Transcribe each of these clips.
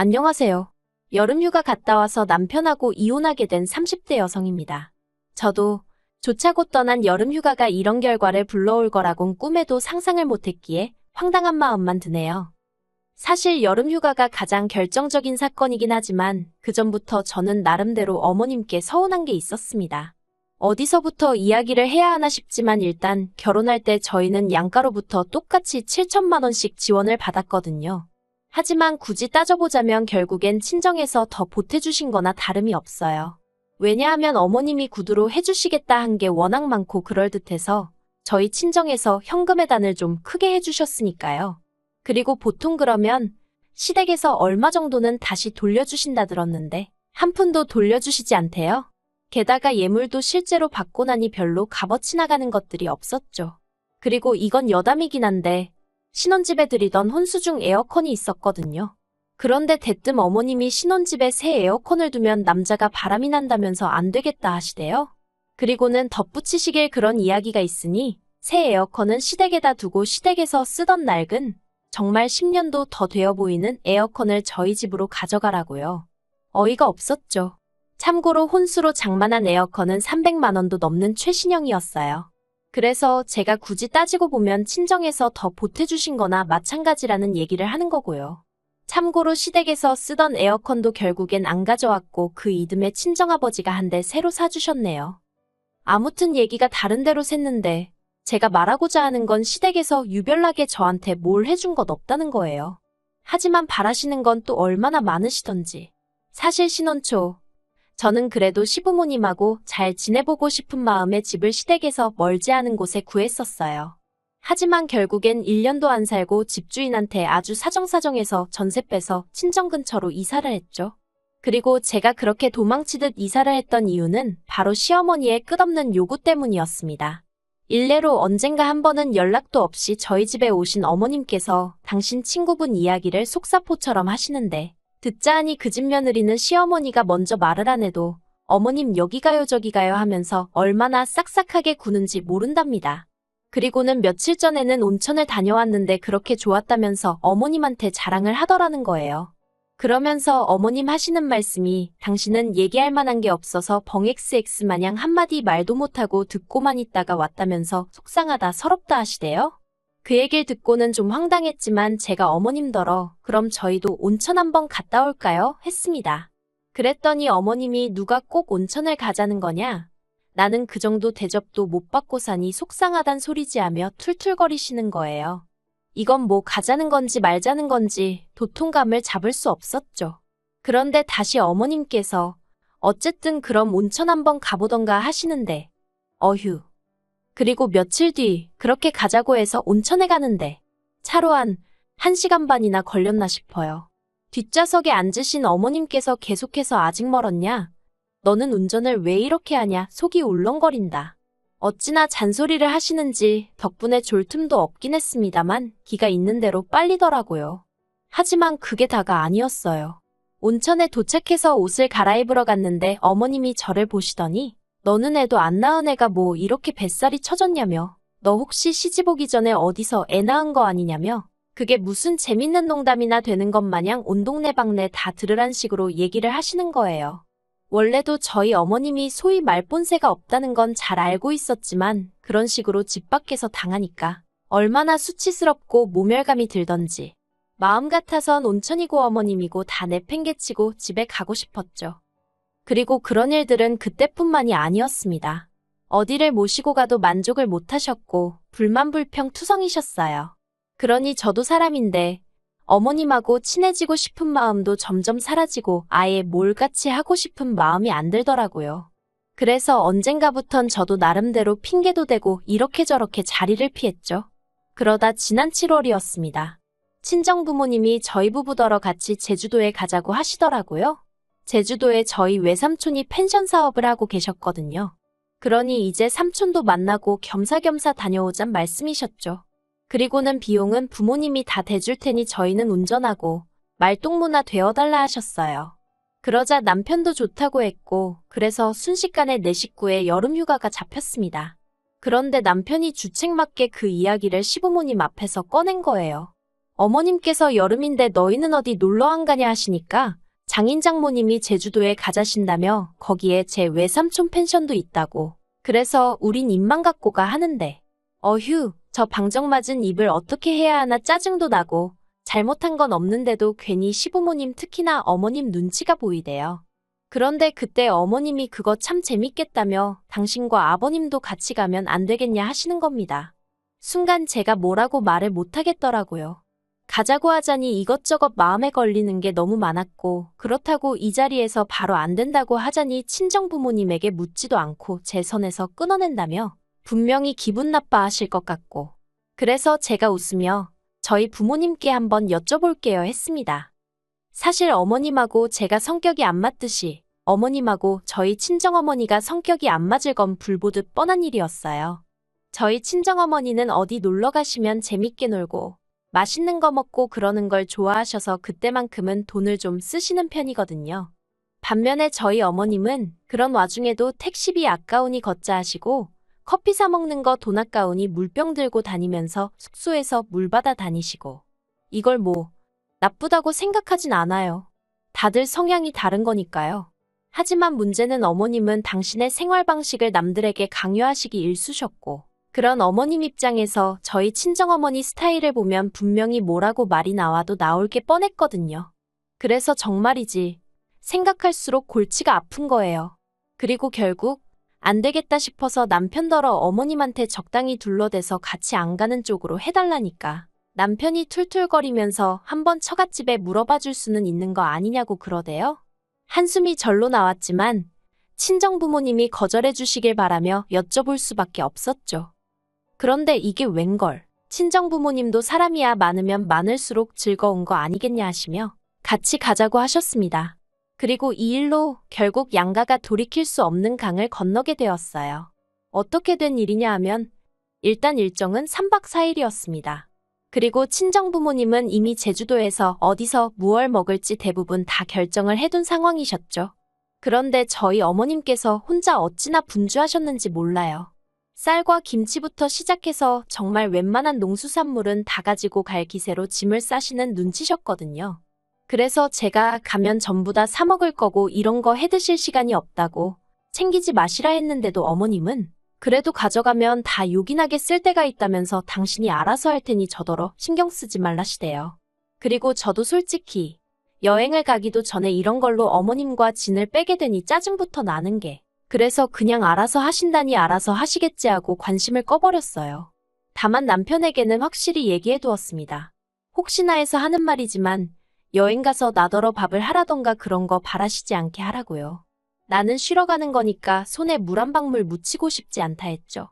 안녕하세요. 여름휴가 갔다 와서 남편하고 이혼하게 된 30대 여성입니다. 저도 조차 곧 떠난 여름휴가가 이런 결과를 불러올 거라곤 꿈에도 상상을 못했기에 황당한 마음만 드네요. 사실 여름휴가가 가장 결정적인 사건이긴 하지만 그전부터 저는 나름대로 어머님께 서운한 게 있었습니다. 어디서부터 이야기를 해야 하나 싶지만 일단 결혼할 때 저희는 양가로부터 똑같이 7천만 원씩 지원을 받았거든요. 하지만 굳이 따져보자면 결국엔 친정에서 더 보태주신 거나 다름이 없어요. 왜냐하면 어머님이 구두로 해주시겠다 한 게 워낙 많고 그럴듯해서 저희 친정에서 현금의 단을 좀 크게 해주셨으니까요. 그리고 보통 그러면 시댁에서 얼마 정도는 다시 돌려주신다 들었는데 한 푼도 돌려주시지 않대요. 게다가 예물도 실제로 받고 나니 별로 값어치 나가는 것들이 없었죠. 그리고 이건 여담이긴 한데 신혼집에 들이던 혼수중 에어컨이 있었거든요. 그런데 대뜸 어머님이 신혼집에 새 에어컨을 두면 남자가 바람이 난다면서 안 되겠다 하시대요. 그리고는 덧붙이시길 그런 이야기가 있으니 새 에어컨은 시댁에다 두고 시댁에서 쓰던 낡은 정말 10년도 더 되어 보이는 에어컨을 저희 집으로 가져가라고요. 어이가 없었죠. 참고로 혼수로 장만한 에어컨은 300만 원도 넘는 최신형이었어요. 그래서 제가 굳이 따지고 보면 친정에서 더 보태주신 거나 마찬가지라는 얘기를 하는 거고요. 참고로 시댁에서 쓰던 에어컨도 결국엔 안 가져왔고 그 이듬해 친정아버지가 한 대 새로 사주셨네요. 아무튼 얘기가 다른 데로 샜는데 제가 말하고자 하는 건 시댁에서 유별나게 저한테 뭘 해준 것 없다는 거예요. 하지만 바라시는 건 또 얼마나 많으시던지. 사실 신혼 초 저는 그래도 시부모님하고 잘 지내보고 싶은 마음에 집을 시댁에서 멀지 않은 곳에 구했었어요. 하지만 결국엔 1년도 안 살고 집주인한테 아주 사정사정해서 전세 빼서 친정 근처로 이사를 했죠. 그리고 제가 그렇게 도망치듯 이사를 했던 이유는 바로 시어머니의 끝없는 요구 때문이었습니다. 일례로 언젠가 한 번은 연락도 없이 저희 집에 오신 어머님께서 당신 친구분 이야기를 속사포처럼 하시는데 듣자 하니 그 집 며느리는 시어머니가 먼저 말을 안 해도 어머님 여기 가요 저기 가요 하면서 얼마나 싹싹하게 구는지 모른답니다. 그리고는 며칠 전에는 온천을 다녀왔는데 그렇게 좋았다면서 어머님한테 자랑을 하더라는 거예요. 그러면서 어머님 하시는 말씀이 당신은 얘기할 만한 게 없어서 벙XX 마냥 한마디 말도 못하고 듣고만 있다가 왔다면서 속상하다 서럽다 하시대요. 그 얘기를 듣고는 좀 황당했지만 제가 어머님더러 그럼 저희도 온천 한번 갔다 올까요? 했습니다. 그랬더니 어머님이 누가 꼭 온천을 가자는 거냐? 나는 그 정도 대접도 못 받고 사니 속상하단 소리지 하며 툴툴거리시는 거예요. 이건 뭐 가자는 건지 말자는 건지 도통감을 잡을 수 없었죠. 그런데 다시 어머님께서 어쨌든 그럼 온천 한번 가보던가 하시는데 어휴. 그리고 며칠 뒤 그렇게 가자고 해서 온천에 가는데 차로 한 1시간 반이나 걸렸나 싶어요. 뒷좌석에 앉으신 어머님께서 계속해서 아직 멀었냐? 너는 운전을 왜 이렇게 하냐? 속이 울렁거린다. 어찌나 잔소리를 하시는지 덕분에 졸 틈도 없긴 했습니다만 기가 있는 대로 빨리더라고요. 하지만 그게 다가 아니었어요. 온천에 도착해서 옷을 갈아입으러 갔는데 어머님이 저를 보시더니 너는 애도 안 낳은 애가 뭐 이렇게 뱃살이 처졌냐며 너 혹시 시집 오기 전에 어디서 애 낳은 거 아니냐며 그게 무슨 재밌는 농담이나 되는 것 마냥 온 동네방네 다 들으란 식으로 얘기를 하시는 거예요. 원래도 저희 어머님이 소위 말본새가 없다는 건 잘 알고 있었지만 그런 식으로 집 밖에서 당하니까 얼마나 수치스럽고 모멸감이 들던지 마음 같아선 온천이고 어머님이고 다 내팽개치고 집에 가고 싶었죠. 그리고 그런 일들은 그때뿐만이 아니었습니다. 어디를 모시고 가도 만족을 못하셨고 불만불평 투성이셨어요. 그러니 저도 사람인데 어머님하고 친해지고 싶은 마음도 점점 사라지고 아예 몰같이 하고 싶은 마음이 안 들더라고요. 그래서 언젠가부턴 저도 나름대로 핑계도 대고 이렇게 저렇게 자리를 피했죠. 그러다 지난 7월이었습니다. 친정부모님이 저희 부부더러 같이 제주도에 가자고 하시더라고요. 제주도에 저희 외삼촌이 펜션 사업을 하고 계셨거든요. 그러니 이제 삼촌도 만나고 겸사겸사 다녀오잔 말씀이셨죠. 그리고는 비용은 부모님이 다 대줄 테니 저희는 운전하고 말동무나 되어달라 하셨어요. 그러자 남편도 좋다고 했고 그래서 순식간에 내 식구의 여름휴가가 잡혔습니다. 그런데 남편이 주책맞게 그 이야기를 시부모님 앞에서 꺼낸 거예요. 어머님께서 여름인데 너희는 어디 놀러 안 가냐 하시니까 장인 장모님이 제주도에 가자신다며 거기에 제 외삼촌 펜션도 있다고. 그래서 우린 입만 갖고 가 하는데. 어휴, 저 방정맞은 입을 어떻게 해야 하나 짜증도 나고 잘못한 건 없는데도 괜히 시부모님 특히나 어머님 눈치가 보이대요. 그런데 그때 어머님이 그거 참 재밌겠다며 당신과 아버님도 같이 가면 안 되겠냐 하시는 겁니다. 순간 제가 뭐라고 말을 못하겠더라고요. 가자고 하자니 이것저것 마음에 걸리는 게 너무 많았고 그렇다고 이 자리에서 바로 안 된다고 하자니 친정부모님에게 묻지도 않고 제 선에서 끊어낸다며 분명히 기분 나빠하실 것 같고 그래서 제가 웃으며 저희 부모님께 한번 여쭤볼게요 했습니다. 사실 어머님하고 제가 성격이 안 맞듯이 어머님하고 저희 친정어머니가 성격이 안 맞을 건 불보듯 뻔한 일이었어요. 저희 친정어머니는 어디 놀러 가시면 재밌게 놀고 맛있는 거 먹고 그러는 걸 좋아하셔서 그때만큼은 돈을 좀 쓰시는 편이거든요. 반면에 저희 어머님은 그런 와중에도 택시비 아까우니 걷자 하시고 커피 사 먹는 거 돈 아까우니 물병 들고 다니면서 숙소에서 물 받아 다니시고 이걸 뭐 나쁘다고 생각하진 않아요. 다들 성향이 다른 거니까요. 하지만 문제는 어머님은 당신의 생활 방식을 남들에게 강요하시기 일쑤셨고 그런 어머님 입장에서 저희 친정어머니 스타일을 보면 분명히 뭐라고 말이 나와도 나올 게 뻔했거든요. 그래서 정말이지 생각할수록 골치가 아픈 거예요. 그리고 결국 안 되겠다 싶어서 남편더러 어머님한테 적당히 둘러대서 같이 안 가는 쪽으로 해달라니까 남편이 툴툴거리면서 한번 처갓집에 물어봐 줄 수는 있는 거 아니냐고 그러대요. 한숨이 절로 나왔지만 친정부모님이 거절해 주시길 바라며 여쭤볼 수밖에 없었죠. 그런데 이게 웬걸. 친정부모님도 사람이야 많으면 많을수록 즐거운 거 아니겠냐 하시며 같이 가자고 하셨습니다. 그리고 이 일로 결국 양가가 돌이킬 수 없는 강을 건너게 되었어요. 어떻게 된 일이냐 하면 일단 일정은 3박 4일이었습니다. 그리고 친정부모님은 이미 제주도에서 어디서 무얼 먹을지 대부분 다 결정을 해둔 상황이셨죠. 그런데 저희 어머님께서 혼자 어찌나 분주하셨는지 몰라요. 쌀과 김치부터 시작해서 정말 웬만한 농수산물은 다 가지고 갈 기세로 짐을 싸시는 눈치셨거든요. 그래서 제가 가면 전부 다 사 먹을 거고 이런 거 해드실 시간이 없다고 챙기지 마시라 했는데도 어머님은 그래도 가져가면 다 요긴하게 쓸 때가 있다면서 당신이 알아서 할 테니 저더러 신경 쓰지 말라시대요. 그리고 저도 솔직히 여행을 가기도 전에 이런 걸로 어머님과 진을 빼게 되니 짜증부터 나는 게 그래서 그냥 알아서 하신다니 알아서 하시겠지 하고 관심을 꺼버렸어요. 다만 남편에게는 확실히 얘기해 두었습니다. 혹시나 해서 하는 말이지만 여행 가서 나더러 밥을 하라던가 그런 거 바라시지 않게 하라고요. 나는 쉬러 가는 거니까 손에 물 한 방울 묻히고 싶지 않다 했죠.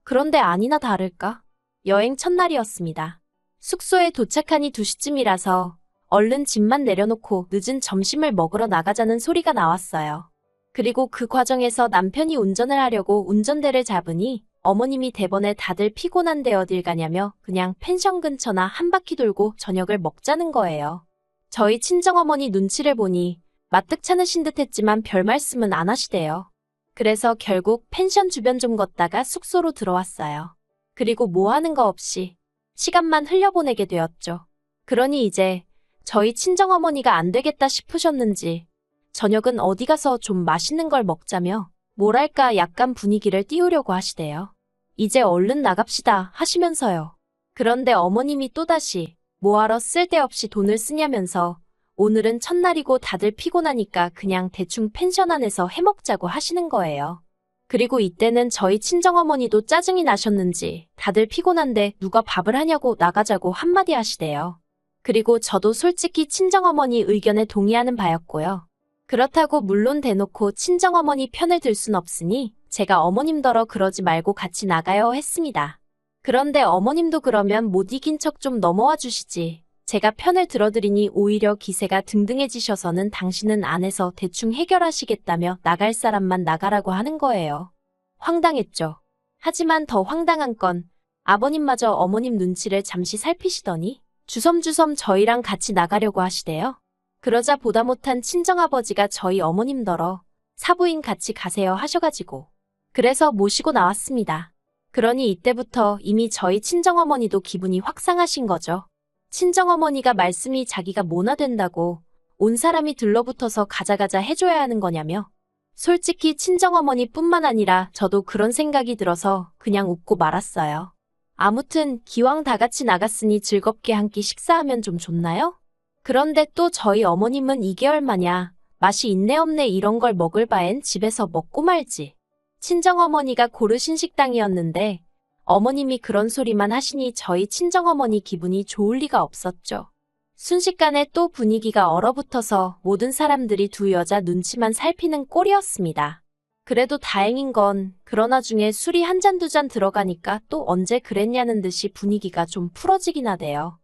그런데 아니나 다를까? 여행 첫날이었습니다. 숙소에 도착하니 2시쯤이라서 얼른 짐만 내려놓고 늦은 점심을 먹으러 나가자는 소리가 나왔어요. 그리고 그 과정에서 남편이 운전을 하려고 운전대를 잡으니 어머님이 대번에 다들 피곤한데 어딜 가냐며 그냥 펜션 근처나 한 바퀴 돌고 저녁을 먹자는 거예요. 저희 친정어머니 눈치를 보니 마뜩 차으신 듯 했지만 별 말씀은 안 하시대요. 그래서 결국 펜션 주변 좀 걷다가 숙소로 들어왔어요. 그리고 뭐 하는 거 없이 시간만 흘려보내게 되었죠. 그러니 이제 저희 친정어머니가 안 되겠다 싶으셨는지 저녁은 어디 가서 좀 맛있는 걸 먹자며 뭐랄까 약간 분위기를 띄우려고 하시대요. 이제 얼른 나갑시다 하시면서요. 그런데 어머님이 또다시 뭐하러 쓸데없이 돈을 쓰냐면서 오늘은 첫날이고 다들 피곤하니까 그냥 대충 펜션 안에서 해먹자고 하시는 거예요. 그리고 이때는 저희 친정어머니도 짜증이 나셨는지 다들 피곤한데 누가 밥을 하냐고 나가자고 한마디 하시대요. 그리고 저도 솔직히 친정어머니 의견에 동의하는 바였고요. 그렇다고 물론 대놓고 친정어머니 편을 들 순 없으니 제가 어머님더러 그러지 말고 같이 나가요 했습니다. 그런데 어머님도 그러면 못 이긴 척 좀 넘어와 주시지. 제가 편을 들어드리니 오히려 기세가 등등해지셔서는 당신은 안에서 대충 해결하시겠다며 나갈 사람만 나가라고 하는 거예요. 황당했죠. 하지만 더 황당한 건 아버님마저 어머님 눈치를 잠시 살피시더니 주섬주섬 저희랑 같이 나가려고 하시대요. 그러자 보다 못한 친정아버지가 저희 어머님더러 사부인 같이 가세요 하셔가지고 그래서 모시고 나왔습니다. 그러니 이때부터 이미 저희 친정어머니도 기분이 확 상하신 거죠. 친정어머니가 말씀이 자기가 뭐나 된다고 온 사람이 들러붙어서 가자가자 해줘야 하는 거냐며. 솔직히 친정어머니뿐만 아니라 저도 그런 생각이 들어서 그냥 웃고 말았어요. 아무튼 기왕 다 같이 나갔으니 즐겁게 한 끼 식사하면 좀 좋나요? 그런데 또 저희 어머님은 이게 얼마냐, 맛이 있네 없네 이런 걸 먹을 바엔 집에서 먹고 말지. 친정어머니가 고르신 식당이었는데 어머님이 그런 소리만 하시니 저희 친정어머니 기분이 좋을 리가 없었죠. 순식간에 또 분위기가 얼어붙어서 모든 사람들이 두 여자 눈치만 살피는 꼴이었습니다. 그래도 다행인 건 그런 와중에 술이 한 잔 두 잔 들어가니까 또 언제 그랬냐는 듯이 분위기가 좀 풀어지긴 하대요.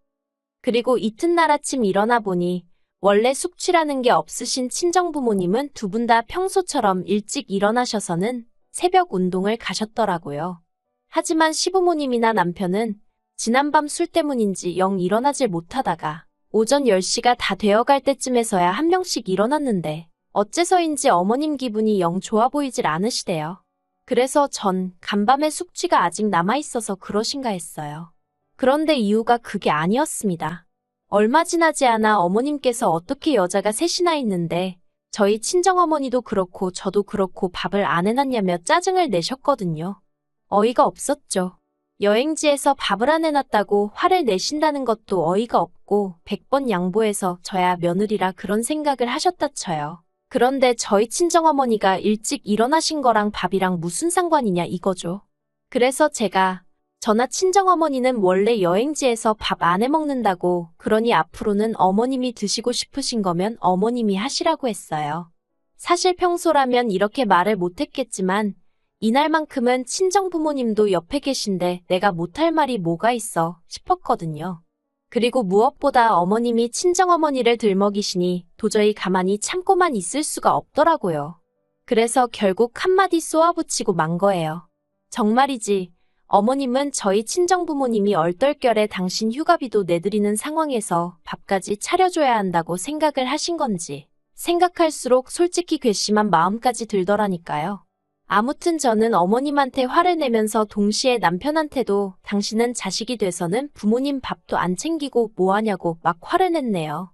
그리고 이튿날 아침 일어나 보니 원래 숙취라는 게 없으신 친정부모님은 두 분 다 평소처럼 일찍 일어나셔서는 새벽 운동을 가셨더라고요. 하지만 시부모님이나 남편은 지난밤 술 때문인지 영 일어나질 못하다가 오전 10시가 다 되어갈 때쯤에서야 한 명씩 일어났는데 어째서인지 어머님 기분이 영 좋아 보이질 않으시대요. 그래서 전 간밤에 숙취가 아직 남아있어서 그러신가 했어요. 그런데 이유가 그게 아니었습니다. 얼마 지나지 않아 어머님께서 어떻게 여자가 셋이나 있는데 저희 친정어머니도 그렇고 저도 그렇고 밥을 안 해놨냐며 짜증을 내셨거든요. 어이가 없었죠. 여행지에서 밥을 안 해놨다고 화를 내신다는 것도 어이가 없고 100번 양보해서 저야 며느리라 그런 생각을 하셨다 쳐요. 그런데 저희 친정어머니가 일찍 일어나신 거랑 밥이랑 무슨 상관이냐 이거죠. 그래서 제가 저나 친정어머니는 원래 여행지에서 밥 안 해먹는다고 그러니 앞으로는 어머님이 드시고 싶으신 거면 어머님이 하시라고 했어요. 사실 평소라면 이렇게 말을 못했겠지만 이날만큼은 친정부모님도 옆에 계신데 내가 못할 말이 뭐가 있어 싶었거든요. 그리고 무엇보다 어머님이 친정어머니를 들먹이시니 도저히 가만히 참고만 있을 수가 없더라고요. 그래서 결국 한마디 쏘아붙이고 만 거예요. 정말이지 어머님은 저희 친정부모님이 얼떨결에 당신 휴가비도 내드리는 상황에서 밥까지 차려줘야 한다고 생각을 하신 건지 생각할수록 솔직히 괘씸한 마음까지 들더라니까요. 아무튼 저는 어머님한테 화를 내면서 동시에 남편한테도 당신은 자식이 돼서는 부모님 밥도 안 챙기고 뭐하냐고 막 화를 냈네요.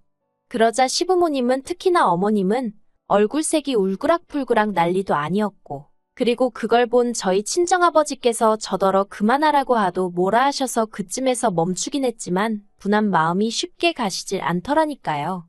그러자 시부모님은 특히나 어머님은 얼굴색이 울그락불그락 난리도 아니었고 그리고 그걸 본 저희 친정아버지께서 저더러 그만하라고 하도 뭐라 하셔서 그쯤에서 멈추긴 했지만 분한 마음이 쉽게 가시질 않더라니까요.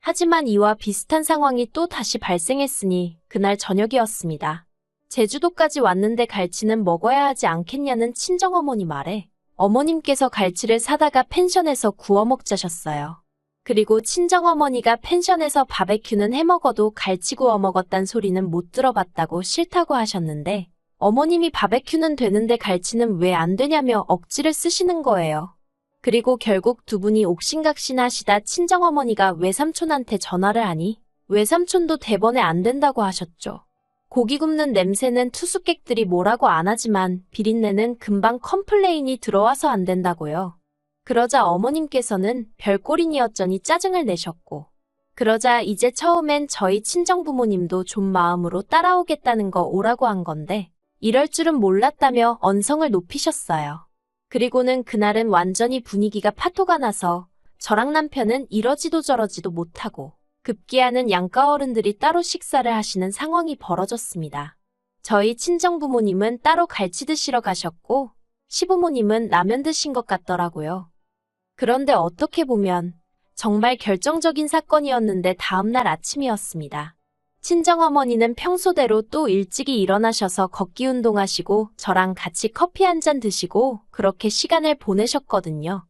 하지만 이와 비슷한 상황이 또 다시 발생했으니 그날 저녁이었습니다. 제주도까지 왔는데 갈치는 먹어야 하지 않겠냐는 친정어머니 말에 어머님께서 갈치를 사다가 펜션에서 구워 먹자셨어요. 그리고 친정어머니가 펜션에서 바베큐는 해먹어도 갈치 구워 먹었단 소리는 못 들어봤다고 싫다고 하셨는데 어머님이 바베큐는 되는데 갈치는 왜 안 되냐며 억지를 쓰시는 거예요. 그리고 결국 두 분이 옥신각신 하시다 친정어머니가 외삼촌한테 전화를 하니 외삼촌도 대번에 안 된다고 하셨죠. 고기 굽는 냄새는 투숙객들이 뭐라고 안 하지만 비린내는 금방 컴플레인이 들어와서 안 된다고요. 그러자 어머님께서는 별꼴이니어쩌니 짜증을 내셨고 그러자 이제 처음엔 저희 친정부모님도 좀 마음으로 따라오겠다는 거 오라고 한 건데 이럴 줄은 몰랐다며 언성을 높이셨어요. 그리고는 그날은 완전히 분위기가 파토가 나서 저랑 남편은 이러지도 저러지도 못하고 급기야는 양가 어른들이 따로 식사를 하시는 상황이 벌어졌습니다. 저희 친정부모님은 따로 갈치 드시러 가셨고 시부모님은 라면 드신 것 같더라고요. 그런데 어떻게 보면 정말 결정적인 사건이었는데 다음날 아침이었습니다. 친정어머니는 평소대로 또 일찍이 일어나셔서 걷기 운동하시고 저랑 같이 커피 한 잔 드시고 그렇게 시간을 보내셨거든요.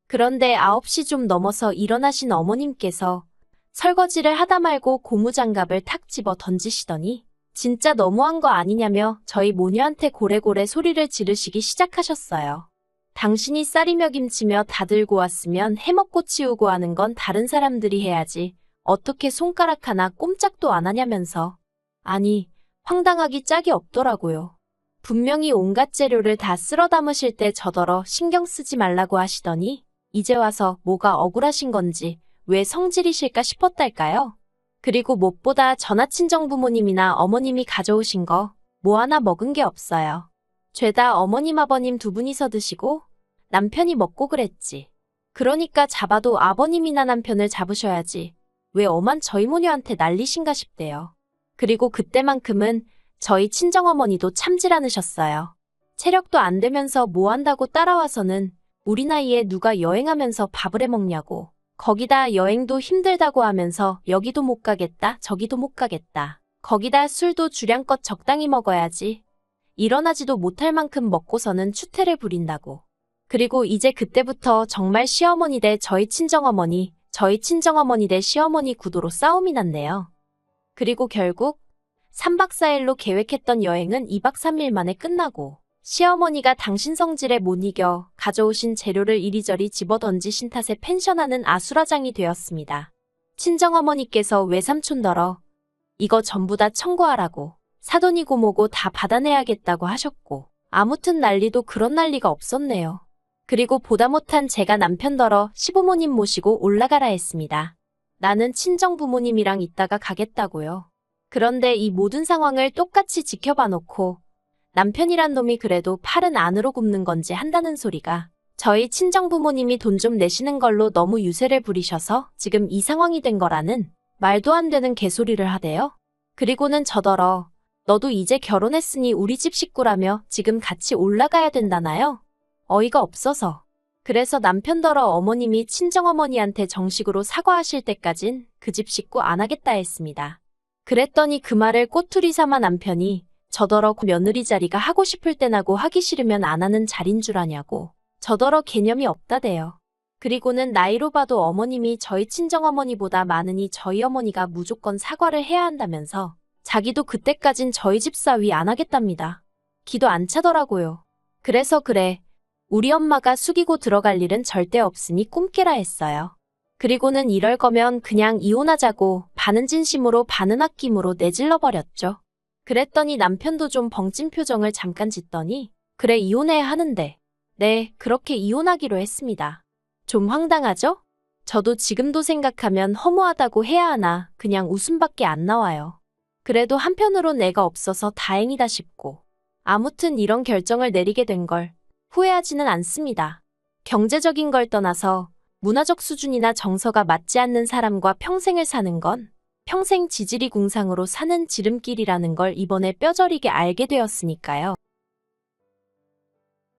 그런데 9시 좀 넘어서 일어나신 어머님께서 설거지를 하다 말고 고무장갑을 탁 집어 던지시더니 진짜 너무한 거 아니냐며 저희 모녀한테 고래고래 소리를 지르시기 시작하셨어요. 당신이 쌀이며 김치며 다 들고 왔으면 해먹고 치우고 하는 건 다른 사람들이 해야지 어떻게 손가락 하나 꼼짝도 안 하냐면서. 아니, 황당하기 짝이 없더라고요. 분명히 온갖 재료를 다 쓸어 담으실 때 저더러 신경 쓰지 말라고 하시더니 이제 와서 뭐가 억울하신 건지 왜 성질이실까 싶었달까요? 그리고 무엇보다 전하 친정부모님이나 어머님이 가져오신 거 뭐 하나 먹은 게 없어요. 죄다 어머님 아버님 두 분이서 드시고 남편이 먹고 그랬지. 그러니까 잡아도 아버님이나 남편을 잡으셔야지. 왜 엄한 저희 모녀한테 난리신가 싶대요. 그리고 그때만큼은 저희 친정어머니도 참질 않으셨어요. 체력도 안 되면서 뭐 한다고 따라와서는 우리 나이에 누가 여행하면서 밥을 해 먹냐고. 거기다 여행도 힘들다고 하면서 여기도 못 가겠다, 저기도 못 가겠다. 거기다 술도 주량껏 적당히 먹어야지. 일어나지도 못할 만큼 먹고서는 추태를 부린다고. 그리고 이제 그때부터 정말 시어머니 대 저희 친정어머니, 저희 친정어머니 대 시어머니 구도로 싸움이 났네요. 그리고 결국 3박 4일로 계획했던 여행은 2박 3일 만에 끝나고 시어머니가 당신 성질에 못 이겨 가져오신 재료를 이리저리 집어던지신 탓에 펜션하는 아수라장이 되었습니다. 친정어머니께서 외삼촌더러 이거 전부 다 청구하라고 사돈이고 뭐고 다 받아내야겠다고 하셨고 아무튼 난리도 그런 난리가 없었네요. 그리고 보다 못한 제가 남편더러 시부모님 모시고 올라가라 했습니다. 나는 친정부모님이랑 있다가 가겠다고요. 그런데 이 모든 상황을 똑같이 지켜봐 놓고 남편이란 놈이 그래도 팔은 안으로 굽는 건지 한다는 소리가 저희 친정부모님이 돈 좀 내시는 걸로 너무 유세를 부리셔서 지금 이 상황이 된 거라는 말도 안 되는 개소리를 하대요. 그리고는 저더러 너도 이제 결혼했으니 우리 집 식구라며 지금 같이 올라가야 된다나요? 어이가 없어서. 그래서 남편더러 어머님이 친정어머니한테 정식으로 사과하실 때까진 그 집 식구 안 하겠다 했습니다. 그랬더니 그 말을 꼬투리 삼아 남편이 저더러 며느리 자리가 하고 싶을 땐하고 하기 싫으면 안 하는 자린 줄 아냐고. 저더러 개념이 없다대요. 그리고는 나이로 봐도 어머님이 저희 친정어머니보다 많으니 저희 어머니가 무조건 사과를 해야 한다면서 자기도 그때까진 저희 집 사위 안 하겠답니다. 기도 안 차더라고요. 그래서 그래. 우리 엄마가 숙이고 들어갈 일은 절대 없으니 꿈깨라 했어요. 그리고는 이럴 거면 그냥 이혼하자고 반은 진심으로 반은 아낌으로 내질러 버렸죠. 그랬더니 남편도 좀 벙찐 표정을 잠깐 짓더니 그래 이혼해야 하는데 네 그렇게 이혼하기로 했습니다. 좀 황당하죠? 저도 지금도 생각하면 허무하다고 해야 하나 그냥 웃음밖에 안 나와요. 그래도 한편으론 애가 없어서 다행이다 싶고 아무튼 이런 결정을 내리게 된 걸 후회하지는 않습니다. 경제적인 걸 떠나서 문화적 수준이나 정서가 맞지 않는 사람과 평생을 사는 건 평생 지지리 궁상으로 사는 지름길이라는 걸 이번에 뼈저리게 알게 되었으니까요.